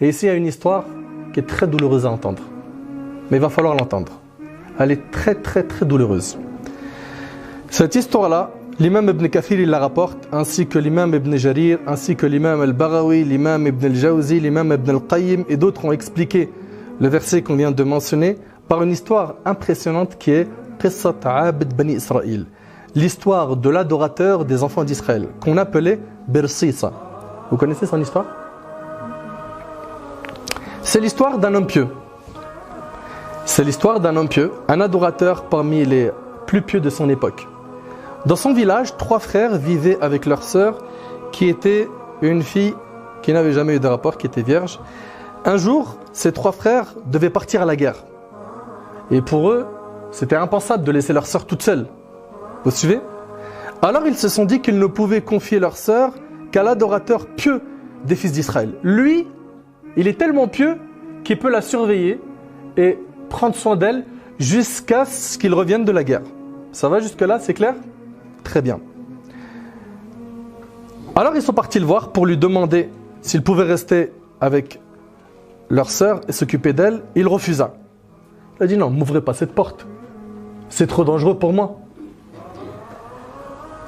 Et ici, il y a une histoire qui est très douloureuse à entendre. Mais il va falloir l'entendre. Elle est très très très douloureuse. Cette histoire-là, l'imam Ibn Kathir il la rapporte, ainsi que l'imam Ibn Jarir, ainsi que l'imam Al-Baghawi, l'imam Ibn Al-Jawzi, l'imam Ibn Al-Qayyim et d'autres ont expliqué le verset qu'on vient de mentionner par une histoire impressionnante qui est Qissat Abd Bani Israël, l'histoire de l'adorateur des enfants d'Israël, qu'on appelait Bersisa. Vous connaissez son histoire? C'est l'histoire d'un homme pieux. C'est l'histoire d'un homme pieux, un adorateur parmi les plus pieux de son époque. Dans son village, 3 frères vivaient avec leur sœur qui était une fille qui n'avait jamais eu de rapport, qui était vierge. Un jour, ces 3 frères devaient partir à la guerre. Et pour eux, c'était impensable de laisser leur sœur toute seule. Vous suivez? Alors ils se sont dit qu'ils ne pouvaient confier leur sœur qu'à l'adorateur pieux des fils d'Israël. Lui, il est tellement pieux qu'il peut la surveiller et prendre soin d'elle jusqu'à ce qu'ils reviennent de la guerre. Ça va jusque-là, c'est clair? Très bien. Alors ils sont partis le voir pour lui demander s'il pouvait rester avec leur sœur et s'occuper d'elle. Il refusa. Il a dit non, m'ouvrez pas cette porte. C'est trop dangereux pour moi.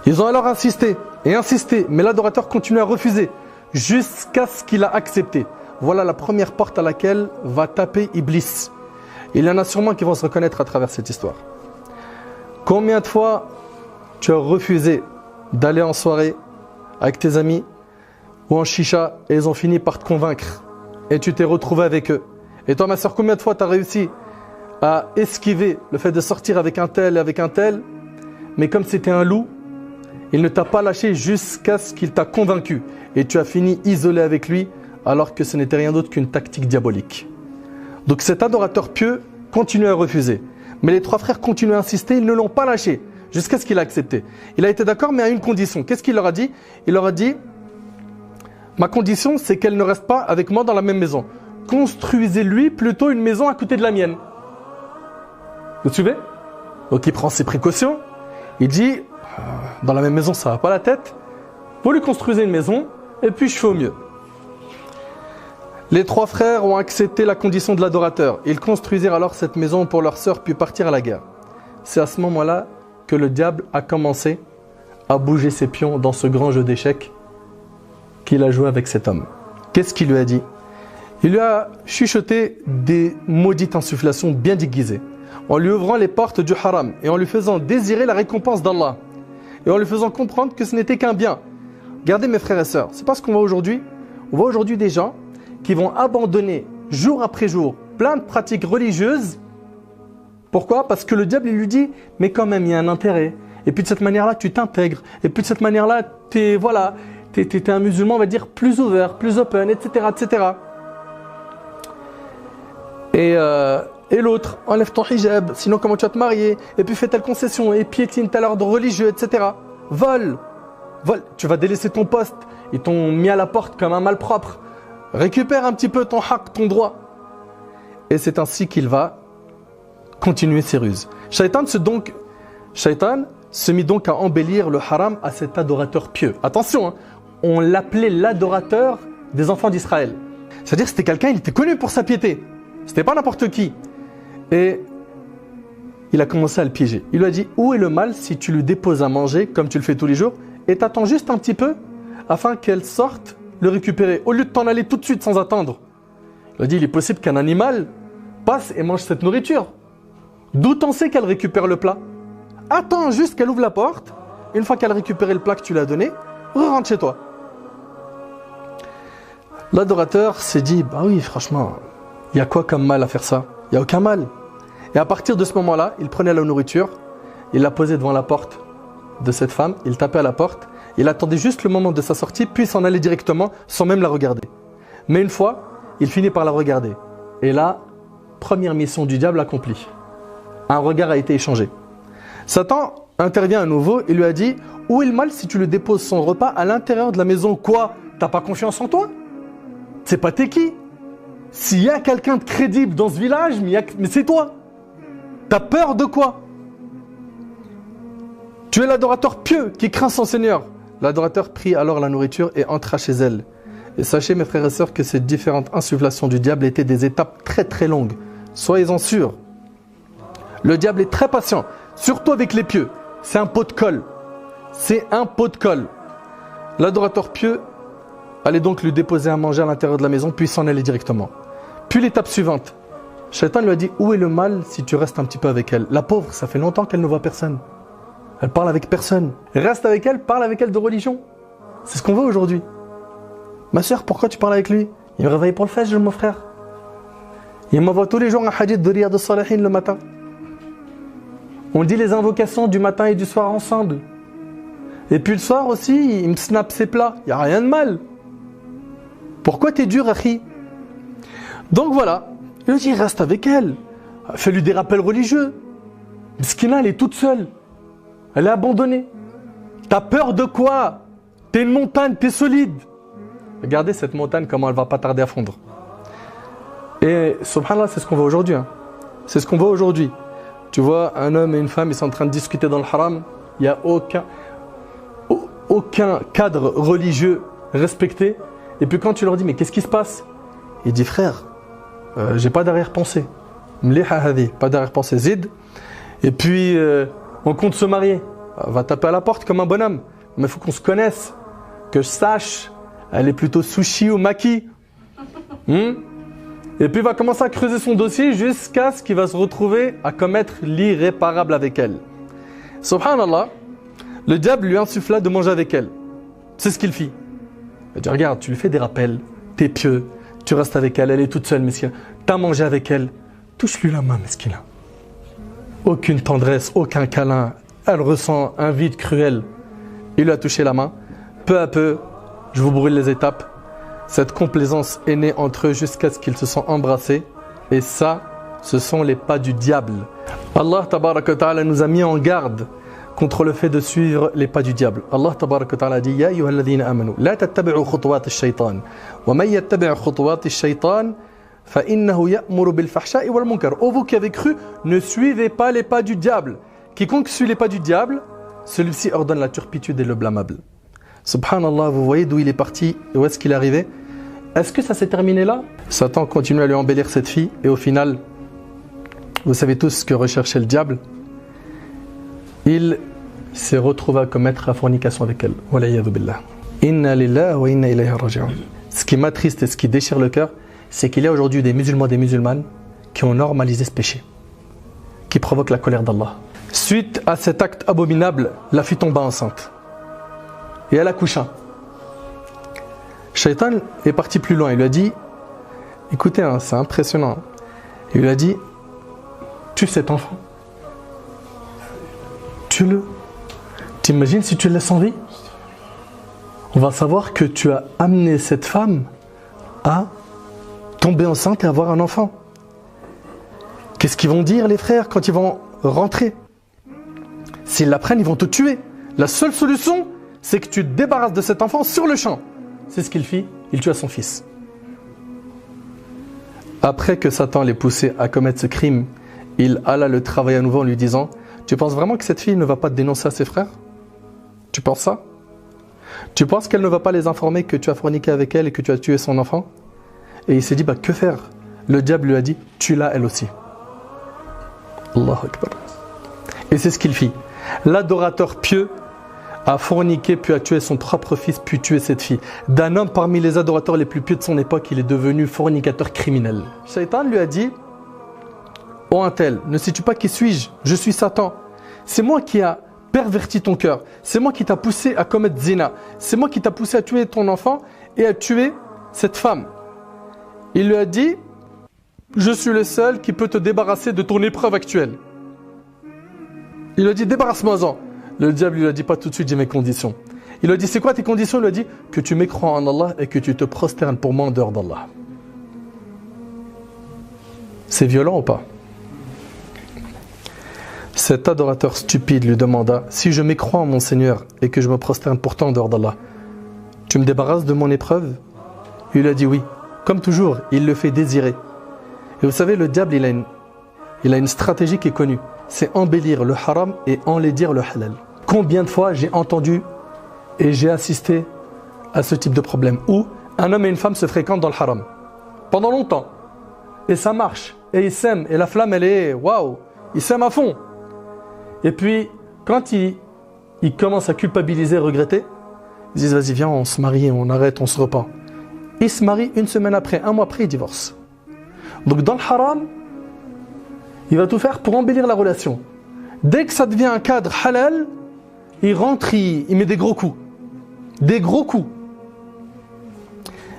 Ils ont alors insisté et insisté, mais l'adorateur continue à refuser jusqu'à ce qu'il a accepté. Voilà la première porte à laquelle va taper Iblis. Il y en a sûrement qui vont se reconnaître à travers cette histoire. Combien de fois tu as refusé d'aller en soirée avec tes amis ou en chicha et ils ont fini par te convaincre et tu t'es retrouvé avec eux? Et toi ma soeur, combien de fois tu as réussi à esquiver le fait de sortir avec un tel et avec un tel, mais comme c'était un loup, il ne t'a pas lâché jusqu'à ce qu'il t'a convaincu et tu as fini isolé avec lui alors que ce n'était rien d'autre qu'une tactique diabolique. Donc cet adorateur pieux continue à refuser. Mais les 3 frères continuent à insister, ils ne l'ont pas lâché jusqu'à ce qu'il a accepté. Il a été d'accord mais à une condition. Qu'est-ce qu'il leur a dit? Il leur a dit, ma condition c'est qu'elle ne reste pas avec moi dans la même maison. Construisez-lui plutôt une maison à côté de la mienne. Vous suivez? Donc il prend ses précautions. Il dit, dans la même maison ça va pas la tête. Vous lui construisez une maison et puis je fais au mieux. Les 3 frères ont accepté la condition de l'adorateur. Ils construisirent alors cette maison pour leur sœur puis partir à la guerre. C'est à ce moment-là que le diable a commencé à bouger ses pions dans ce grand jeu d'échecs qu'il a joué avec cet homme. Qu'est-ce qu'il lui a dit? Il lui a chuchoté des maudites insufflations bien déguisées, en lui ouvrant les portes du haram et en lui faisant désirer la récompense d'Allah et en lui faisant comprendre que ce n'était qu'un bien. Regardez mes frères et sœurs, c'est pas ce qu'on voit aujourd'hui. On voit aujourd'hui des gens qui vont abandonner jour après jour plein de pratiques religieuses. Pourquoi? Parce que le diable il lui dit mais quand même il y a un intérêt. Et puis de cette manière-là tu t'intègres. Et puis de cette manière-là t'es un musulman on va dire plus ouvert, plus open, etc. etc. Et l'autre, enlève ton hijab, sinon comment tu vas te marier? Et puis fais telle concession, et piétine tel ordre religieux, etc. Vole, tu vas délaisser ton poste. Ils t'ont mis à la porte comme un malpropre. Récupère un petit peu ton haq, ton droit. Et c'est ainsi qu'il va continuer ses ruses. Shaitan se mit donc à embellir le haram à cet adorateur pieux. Attention, hein, on l'appelait l'adorateur des enfants d'Israël. C'est-à-dire que c'était quelqu'un, il était connu pour sa piété. C'était pas n'importe qui. Et il a commencé à le piéger. Il lui a dit, où est le mal si tu lui déposes à manger comme tu le fais tous les jours et t'attends juste un petit peu afin qu'elle sorte le récupérer, au lieu de t'en aller tout de suite sans attendre. Il a dit, il est possible qu'un animal passe et mange cette nourriture. D'où t'en sais qu'elle récupère le plat? Attends juste qu'elle ouvre la porte. Une fois qu'elle a récupéré le plat que tu lui as donné, rentre chez toi. L'adorateur s'est dit, bah oui, franchement, il y a quoi comme mal à faire ça? Il n'y a aucun mal. Et à partir de ce moment-là, il prenait la nourriture, il la posait devant la porte de cette femme, il tapait à la porte, il attendait juste le moment de sa sortie, puis s'en allait directement sans même la regarder. Mais une fois, il finit par la regarder. Et là, première mission du diable accomplie. Un regard a été échangé. Satan intervient à nouveau et lui a dit, où est le mal si tu lui déposes son repas à l'intérieur de la maison? Quoi? T'as pas confiance en toi? C'est pas t'es qui? S'il y a quelqu'un de crédible dans ce village, mais c'est toi. T'as peur de quoi? Tu es l'adorateur pieux qui craint son Seigneur. L'adorateur prit alors la nourriture et entra chez elle. Et sachez mes frères et sœurs que ces différentes insufflations du diable étaient des étapes très très longues. Soyez-en sûrs. Le diable est très patient, surtout avec les pieux. C'est un pot de colle. C'est un pot de colle. L'adorateur pieux allait donc lui déposer à manger à l'intérieur de la maison, puis s'en allait directement. Puis l'étape suivante. Shaitan lui a dit, où est le mal si tu restes un petit peu avec elle? La pauvre, ça fait longtemps qu'elle ne voit personne. Elle parle avec personne. Reste avec elle, parle avec elle de religion. C'est ce qu'on veut aujourd'hui. Ma soeur, pourquoi tu parles avec lui? Il me réveille pour le fajr, mon frère. Il m'envoie tous les jours un hadith de Riyad al-Salihin le matin. On dit les invocations du matin et du soir ensemble. Et puis le soir aussi, il me snap ses plats. Il n'y a rien de mal. Pourquoi t'es dur, Akhi? Donc voilà. Il dit, reste avec elle. Fais-lui des rappels religieux. Miskina, elle est toute seule. Elle est abandonnée. T'as peur de quoi? T'es une montagne, t'es solide. Regardez cette montagne, comment elle va pas tarder à fondre. Et subhanallah, c'est ce qu'on voit aujourd'hui. Hein. C'est ce qu'on voit aujourd'hui. Tu vois, un homme et une femme, ils sont en train de discuter dans le haram. Il n'y a aucun cadre religieux respecté. Et puis quand tu leur dis, mais qu'est-ce qui se passe? Il dit, frère, j'ai pas d'arrière-pensée. Pas d'arrière-pensée. Zid. Et puis, on compte se marier. Va taper à la porte comme un bonhomme. Mais il faut qu'on se connaisse. Que je sache, elle est plutôt sushi ou maki. Et puis il va commencer à creuser son dossier jusqu'à ce qu'il va se retrouver à commettre l'irréparable avec elle. Subhanallah, le diable lui insuffla de manger avec elle. C'est ce qu'il fit. Il dit, regarde, tu lui fais des rappels, t'es pieux, tu restes avec elle, elle est toute seule, mesquine. T'as mangé avec elle, touche-lui la main, mesquine. Aucune tendresse, aucun câlin. Elle ressent un vide cruel. Il lui a touché la main. Peu à peu, je vous brûle les étapes. Cette complaisance est née entre eux jusqu'à ce qu'ils se sont embrassés. Et ça, ce sont les pas du diable. Allah tabaraka wa ta'ala nous a mis en garde contre le fait de suivre les pas du diable. Allah tabaraka wa ta'ala dit, Ya ayyuhalladhina amanu, la tattabi'u khutuwat ash-shaytan. Wa man yattabi' khutuwat ash-shaytan, fa innahu ya'muru bil fahsha'i wal munkar. Ô vous qui avez cru, ne suivez pas les pas du diable. Quiconque suit les pas du diable, celui-ci ordonne la turpitude et le blâmable. Subhanallah, vous voyez d'où il est parti et où est-ce qu'il est arrivé? Est-ce que ça s'est terminé là? Satan continue à lui embellir cette fille et au final, vous savez tous ce que recherchait le diable. Il s'est retrouvé à commettre la fornication avec elle. Walayadu billah. Inna lillahi wa inna ilayhi raji'un. Ce qui m'attriste et ce qui déchire le cœur, c'est qu'il y a aujourd'hui des musulmans et des musulmanes qui ont normalisé ce péché, qui provoque la colère d'Allah. Suite à cet acte abominable, la fille tomba enceinte. Et elle accoucha. Shaitan est parti plus loin. Il lui a dit, écoutez, hein, c'est impressionnant. Il lui a dit, tue cet enfant. Tue-le. T'imagines si tu le laisses en vie? On va savoir que tu as amené cette femme à tomber enceinte et avoir un enfant. Qu'est-ce qu'ils vont dire les frères quand ils vont rentrer? S'ils l'apprennent, ils vont te tuer. La seule solution, c'est que tu te débarrasses de cet enfant sur le champ. C'est ce qu'il fit, il tua son fils. Après que Satan l'ait poussé à commettre ce crime, il alla le travailler à nouveau en lui disant, tu penses vraiment que cette fille ne va pas te dénoncer à ses frères? Tu penses ça? Tu penses qu'elle ne va pas les informer que tu as forniqué avec elle et que tu as tué son enfant? Et il s'est dit, que faire? Le diable lui a dit, tue-la elle aussi. Allahu Akbar. Et c'est ce qu'il fit. L'adorateur pieux a forniqué, puis a tué son propre fils, puis tué cette fille. D'un homme parmi les adorateurs les plus pieux de son époque, il est devenu fornicateur criminel. Shaitan lui a dit, oh un tel, ne sais-tu pas qui suis-je? Je suis Satan. C'est moi qui a perverti ton cœur. C'est moi qui t'a poussé à commettre zina. C'est moi qui t'a poussé à tuer ton enfant et à tuer cette femme. Il lui a dit, je suis le seul qui peut te débarrasser de ton épreuve actuelle. Il lui a dit, débarrasse-moi-en. Le diable lui a dit pas tout de suite, j'ai mes conditions. Il lui a dit, c'est quoi tes conditions? Il lui a dit, que tu mécrois en Allah et que tu te prosternes pour moi en dehors d'Allah. C'est violent ou pas? Cet adorateur stupide lui demanda, si je mécrois en mon Seigneur et que je me prosterne pourtant en dehors d'Allah, tu me débarrasses de mon épreuve? Il lui a dit oui. Comme toujours, il le fait désirer. Et vous savez, le diable, il a une stratégie qui est connue. C'est embellir le haram et enlaidir le halal. Combien de fois j'ai entendu et j'ai assisté à ce type de problème où Un homme et une femme se fréquentent dans le haram pendant longtemps. Et ça marche. Et ils s'aiment. Et la flamme, elle est waouh. Ils s'aiment à fond. Et puis, quand ils commencent à culpabiliser, regretter, ils disent vas-y, viens, on se marie, on arrête, on se repent. Ils se marient une semaine après, un mois après, ils divorcent. Donc dans le haram, il va tout faire pour embellir la relation. Dès que ça devient un cadre halal, il rentre, il met des gros coups. Des gros coups.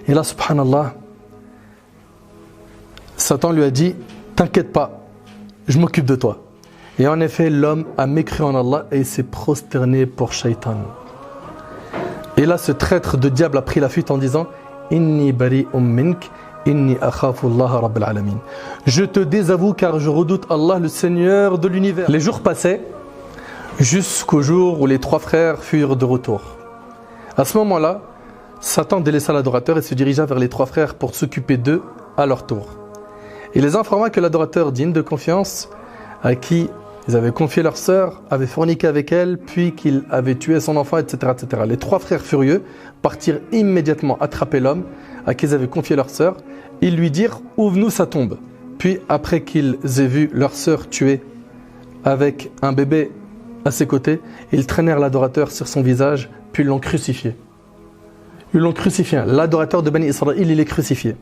Et là, subhanallah, Satan lui a dit, t'inquiète pas, je m'occupe de toi. Et en effet, l'homme a mécru en Allah et il s'est prosterné pour Shaitan. Et là, ce traître de diable a pris la fuite en disant, Inni bari'um mink, inni akhafu Allah rabbil alamin. Je te désavoue car je redoute Allah, le Seigneur de l'univers. Les jours passaient jusqu'au jour où les trois frères furent de retour. À ce moment-là, Satan délaissa l'adorateur et se dirigea vers les trois frères pour s'occuper d'eux à leur tour. Il les informa que l'adorateur digne de confiance, à qui ils avaient confié leur sœur, avait forniqué avec elle, puis qu'il avait tué son enfant, etc., etc. Les trois frères furieux partirent immédiatement attraper l'homme à qui ils avaient confié leur sœur. Ils lui dirent « Ouvre-nous sa tombe ». Puis, après qu'ils aient vu leur sœur tuée avec un bébé à ses côtés, ils traînèrent l'adorateur sur son visage, puis l'ont crucifié. Ils l'ont crucifié. L'adorateur de Bani Israël, il est crucifié.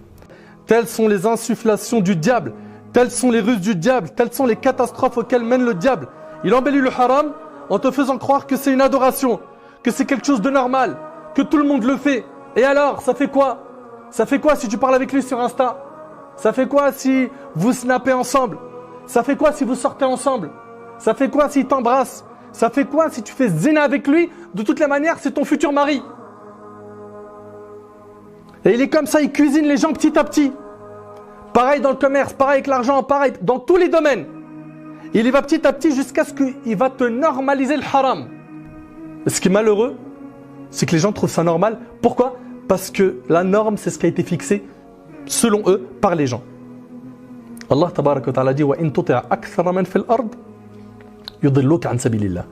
Telles sont les insufflations du diable. Telles sont les ruses du diable, telles sont les catastrophes auxquelles mène le diable. Il embellit le haram en te faisant croire que c'est une adoration, que c'est quelque chose de normal, que tout le monde le fait. Et alors, ça fait quoi? Ça fait quoi si tu parles avec lui sur Insta? Ça fait quoi si vous snappez ensemble? Ça fait quoi si vous sortez ensemble? Ça fait quoi s'il t'embrasse? Ça fait quoi si tu fais zina avec lui? De toutes les manières, c'est ton futur mari. Et il est comme ça, il cuisine les gens petit à petit. Pareil dans le commerce, pareil avec l'argent, pareil dans tous les domaines. Il y va petit à petit jusqu'à ce qu'il va te normaliser le haram. Ce qui est malheureux, c'est que les gens trouvent ça normal. Pourquoi? Parce que la norme, c'est ce qui a été fixé, selon eux, par les gens. Allah tabaraka wa ta'ala dit wa in tuti' akthara man fil ard yudilluka an sabilillah.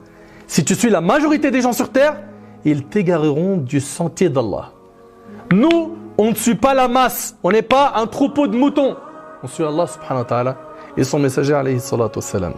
Si tu suis la majorité des gens sur terre, ils t'égareront du sentier d'Allah. Nous, on ne suit pas la masse. On n'est pas un troupeau de moutons. On suit Allah subhanahu wa ta'ala et son messager alayhi salatu wassalam.